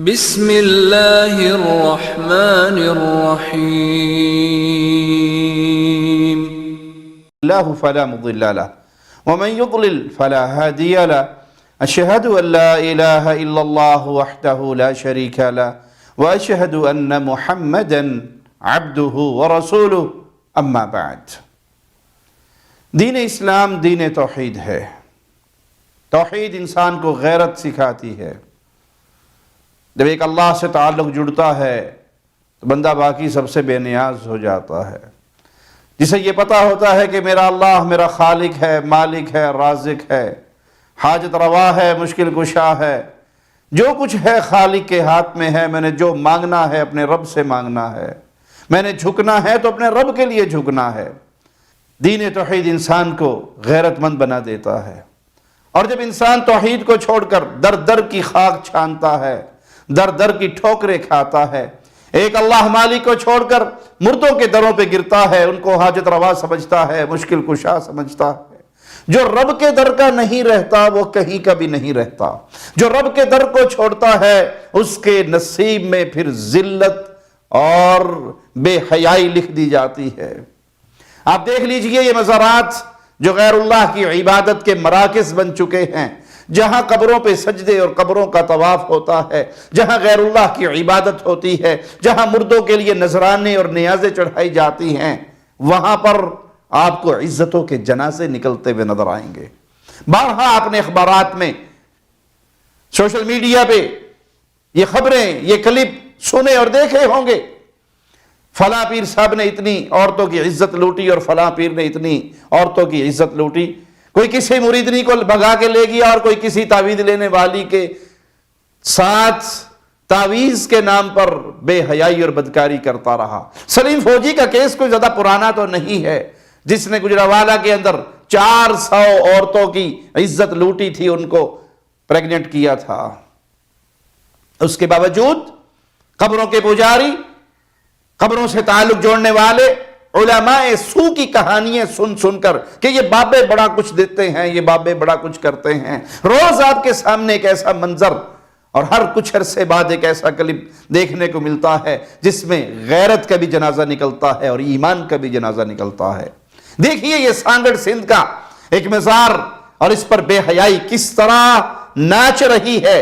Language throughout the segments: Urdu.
بسم اللہ الرحمن الرحیم اللہ فلا مضل له ومن يضلل فلا هادي له اشهد ان لا اله الا الله وحده لا شريك له واشهد ان محمدا عبده ورسوله اما بعد۔ دین اسلام دین توحید ہے۔ توحید انسان کو غیرت سکھاتی ہے۔ جب ایک اللہ سے تعلق جڑتا ہے تو بندہ باقی سب سے بے نیاز ہو جاتا ہے۔ جسے یہ پتہ ہوتا ہے کہ میرا اللہ میرا خالق ہے، مالک ہے، رازق ہے، حاجت روا ہے، مشکل کشا ہے، جو کچھ ہے خالق کے ہاتھ میں ہے۔ میں نے جو مانگنا ہے اپنے رب سے مانگنا ہے، میں نے جھکنا ہے تو اپنے رب کے لیے جھکنا ہے۔ دین توحید انسان کو غیرت مند بنا دیتا ہے، اور جب انسان توحید کو چھوڑ کر در در کی خاک چھانتا ہے، در در کی ٹھوکریں کھاتا ہے، ایک اللہ مالک کو چھوڑ کر مردوں کے دروں پہ گرتا ہے، ان کو حاجت روا سمجھتا ہے، مشکل کشا سمجھتا ہے۔ جو رب کے در کا نہیں رہتا وہ کہیں کا بھی نہیں رہتا۔ جو رب کے در کو چھوڑتا ہے اس کے نصیب میں پھر ذلت اور بے حیائی لکھ دی جاتی ہے۔ آپ دیکھ لیجئے یہ مزارات جو غیر اللہ کی عبادت کے مراکز بن چکے ہیں، جہاں قبروں پہ سجدے اور قبروں کا طواف ہوتا ہے، جہاں غیر اللہ کی عبادت ہوتی ہے، جہاں مردوں کے لیے نذرانے اور نیازیں چڑھائی جاتی ہیں، وہاں پر آپ کو عزتوں کے جنازے نکلتے ہوئے نظر آئیں گے۔ بارہا آپ نے اخبارات میں، سوشل میڈیا پہ یہ خبریں، یہ کلپ سنے اور دیکھے ہوں گے۔ فلاں پیر صاحب نے اتنی عورتوں کی عزت لوٹی اور فلاں پیر نے اتنی عورتوں کی عزت لوٹی۔ کوئی کسی مریدنی کو بھگا کے لے گیا اور کوئی کسی تعویذ لینے والی کے ساتھ تعویذ کے نام پر بے حیائی اور بدکاری کرتا رہا۔ سلیم فوجی کا کیس کوئی زیادہ پرانا تو نہیں ہے، جس نے گجرانوالہ کے اندر 400 عورتوں کی عزت لوٹی تھی، ان کو پریگننٹ کیا تھا۔ اس کے باوجود قبروں کے پجاری، قبروں سے تعلق جوڑنے والے علماء سو کی کہانیاں سن سن کر کہ یہ بابے بڑا کچھ دیتے ہیں، یہ بابے بڑا کچھ کرتے ہیں، روز آپ کے سامنے ایک ایسا منظر اور ہر کچھ عرصے بعد ایک ایسا کلپ دیکھنے کو ملتا ہے جس میں غیرت کا بھی جنازہ نکلتا ہے اور ایمان کا بھی جنازہ نکلتا ہے۔ دیکھیے یہ سانگڑ سندھ کا ایک مزار اور اس پر بے حیائی کس طرح ناچ رہی ہے،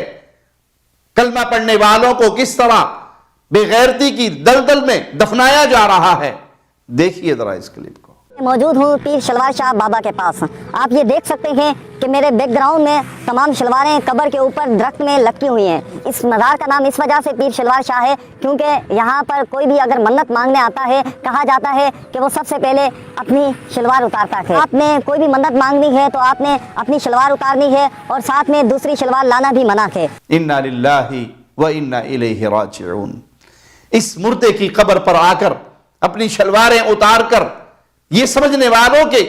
کلمہ پڑھنے والوں کو کس طرح بے غیرتی کی دلدل میں دفنایا جا رہا ہے۔ دیکھیے ذرا اس کلپ کو۔ موجود ہوں پیر شلوار شاہ بابا کے پاس۔ آپ یہ دیکھ سکتے ہیں کہ میرے بیک گراؤنڈ میں تمام شلواریں قبر کے اوپر درخت میں لٹکی ہوئی ہیں۔ اس مزار کا نام اس وجہ سے پیر شلوار شاہ ہے کیونکہ یہاں پر کوئی بھی اگر منت مانگنے آتا ہے، کہا جاتا ہے کہ وہ سب سے پہلے اپنی شلوار اتارتا ہے۔ آپ نے کوئی بھی منت مانگنی ہے تو آپ نے اپنی شلوار اتارنی ہے اور ساتھ میں دوسری شلوار لانا بھی منع ہے۔ انا للہ و انا الیہ راجعون۔ اس مردے کی قبر پر آ کر اپنی شلواریں اتار کر یہ سمجھنے والوں کے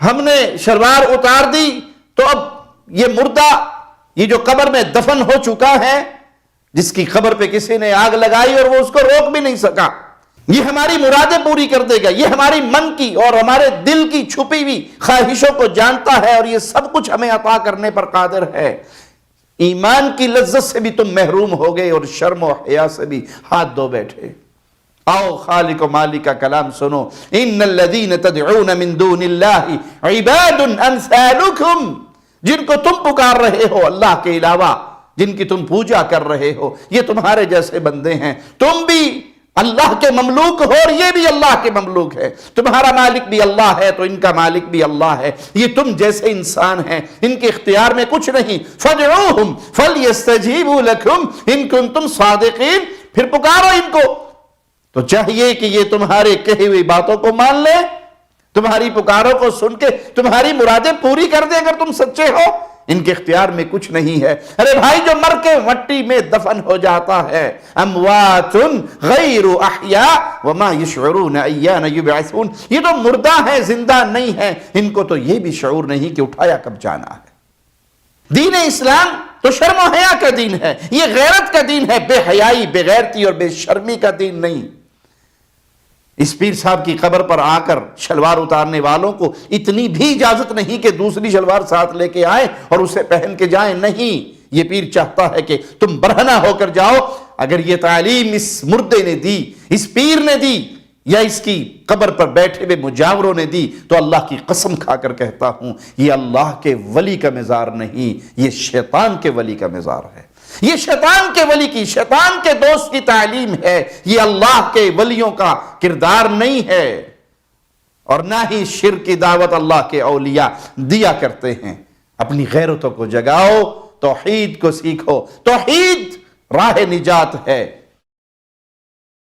ہم نے شلوار اتار دی تو اب یہ مردہ یہ جو قبر میں دفن ہو چکا ہے، جس کی قبر پہ کسی نے آگ لگائی اور وہ اس کو روک بھی نہیں سکا، یہ ہماری مرادیں پوری کر دے گا، یہ ہماری من کی اور ہمارے دل کی چھپی ہوئی خواہشوں کو جانتا ہے اور یہ سب کچھ ہمیں عطا کرنے پر قادر ہے۔ ایمان کی لذت سے بھی تم محروم ہو گئے اور شرم و حیا سے بھی ہاتھ دھو بیٹھے۔ آؤ خالق و مالک کا کلام سنو۔ ان الذین تدعون من دون اللہ عباد امثالکم، جن کو تم پکار رہے ہو اللہ کے علاوہ، جن کی تم پوجا کر رہے ہو، یہ تمہارے جیسے بندے ہیں۔ تم بھی اللہ کے مملوک ہو اور یہ بھی اللہ کے مملوک ہے۔ تمہارا مالک بھی اللہ ہے تو ان کا مالک بھی اللہ ہے۔ یہ تم جیسے انسان ہیں، ان کے اختیار میں کچھ نہیں۔ فادعوہم فلیستجیبوا لکم ان کنتم صادقین، پھر پکارو ان کو تو چاہیے کہ یہ تمہارے کہی ہوئی باتوں کو مان لے، تمہاری پکاروں کو سن کے تمہاری مرادیں پوری کر دے اگر تم سچے ہو۔ ان کے اختیار میں کچھ نہیں ہے۔ ارے بھائی جو مر کے مٹی میں دفن ہو جاتا ہے، اموات غیر احیاء وما یشعرون ایان یبعثون، یہ تو مردہ ہے، زندہ نہیں ہے، ان کو تو یہ بھی شعور نہیں کہ اٹھایا کب جانا ہے۔ دین اسلام تو شرم و حیا کا دین ہے، یہ غیرت کا دین ہے، بے حیائی، بے غیرتی اور بے شرمی کا دین نہیں۔ اس پیر صاحب کی قبر پر آ کر شلوار اتارنے والوں کو اتنی بھی اجازت نہیں کہ دوسری شلوار ساتھ لے کے آئیں اور اسے پہن کے جائیں، نہیں، یہ پیر چاہتا ہے کہ تم برہنہ ہو کر جاؤ۔ اگر یہ تعلیم اس مردے نے دی، اس پیر نے دی، یا اس کی قبر پر بیٹھے ہوئے مجاوروں نے دی، تو اللہ کی قسم کھا کر کہتا ہوں یہ اللہ کے ولی کا مزار نہیں، یہ شیطان کے ولی کا مزار ہے۔ یہ شیطان کے ولی کی، شیطان کے دوست کی تعلیم ہے، یہ اللہ کے ولیوں کا کردار نہیں ہے، اور نہ ہی شرک کی دعوت اللہ کے اولیاء دیا کرتے ہیں۔ اپنی غیرتوں کو جگاؤ، توحید کو سیکھو، توحید راہ نجات ہے۔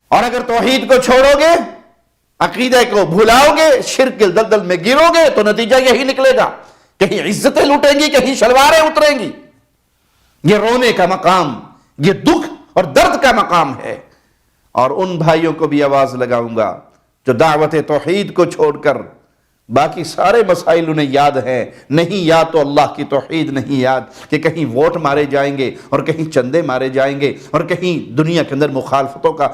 اور اگر توحید کو چھوڑو گے، عقیدہ کو بھولاؤ گے، شرک کے دلدل میں گرو گے، تو نتیجہ یہی نکلے گا، کہیں عزتیں لوٹیں گی، کہیں شلواریں اتریں گی۔ یہ رونے کا مقام، یہ دکھ اور درد کا مقام ہے۔ اور ان بھائیوں کو بھی آواز لگاؤں گا جو دعوت توحید کو چھوڑ کر باقی سارے مسائل انہیں یاد ہیں، نہیں یاد تو اللہ کی توحید نہیں یاد، کہ کہیں ووٹ مارے جائیں گے اور کہیں چندے مارے جائیں گے اور کہیں دنیا کے اندر مخالفتوں کا